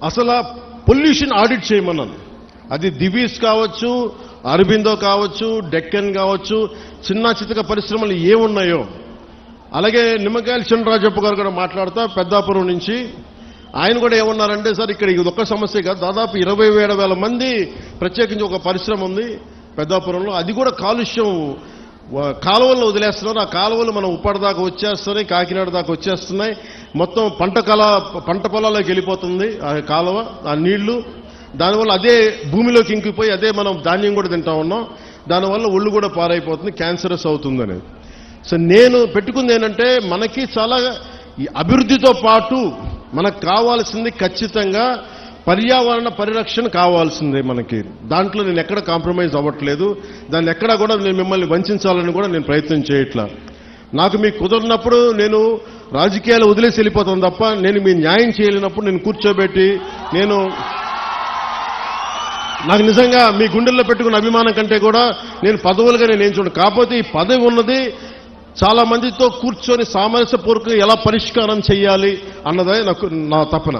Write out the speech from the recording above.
అసలు pollution audit చేయమన్నాను. అది దివీస్ కావచ్చు, అరబిందో కావచ్చు, డెక్కన్ కావచ్చు, చిన్న చితక పరిశ్రమలు ఏమున్నాయో. అలాగే నిమ్మకాయల చినరాజప్ప గారు కూడా మాట్లాడుతా పెద్దాపురం నుంచి ఆయన కూడా ఏమన్నారంటే, సార్ ఇక్కడ ఇది ఒక్క సమస్య కాదు, దాదాపు 27,000 మంది ప్రత్యేకించి ఒక పరిశ్రమ ఉంది పెద్దాపురంలో. అది కూడా కాలుష్యం కాలువల్లో వదిలేస్తున్నారు. ఆ కాలువలు మనం ఉప్పాడ దాకా వచ్చేస్తున్నాయి, కాకినాడ దాకా వచ్చేస్తున్నాయి. మొత్తం పంట పొలాల్లోకి వెళ్ళిపోతుంది ఆ కాలువ, ఆ నీళ్లు. దానివల్ల అదే భూమిలోకి ఇంకిపోయి అదే మనం ధాన్యం కూడా తింటా ఉన్నాం. దానివల్ల ఒళ్ళు కూడా పారైపోతుంది, క్యాన్సరస్ అవుతుంది అనేది. సో నేను పెట్టుకుంది ఏంటంటే, మనకి చాలా ఈ అభివృద్ధితో పాటు మనకు కావాల్సింది ఖచ్చితంగా పర్యావరణ పరిరక్షణ కావాల్సిందే మనకి. దాంట్లో నేను ఎక్కడ కాంప్రమైజ్ అవ్వట్లేదు. దాన్ని ఎక్కడా కూడా నేను మిమ్మల్ని వంచాలని కూడా నేను ప్రయత్నం చేయట్లా. నాకు మీకు కుదరినప్పుడు నేను రాజకీయాలు వదిలేసి వెళ్ళిపోతాను తప్ప, నేను మీ న్యాయం చేయలేనప్పుడు నేను కూర్చోబెట్టి నాకు నిజంగా మీ గుండెల్లో పెట్టుకున్న అభిమానం కంటే కూడా నేను పదవులుగా నేను చూడండి. కాకపోతే ఈ పదవి ఉన్నది చాలా మందితో కూర్చొని సామరస్యపూర్వకంగా ఎలా పరిష్కారం చేయాలి అన్నదే నా తపన.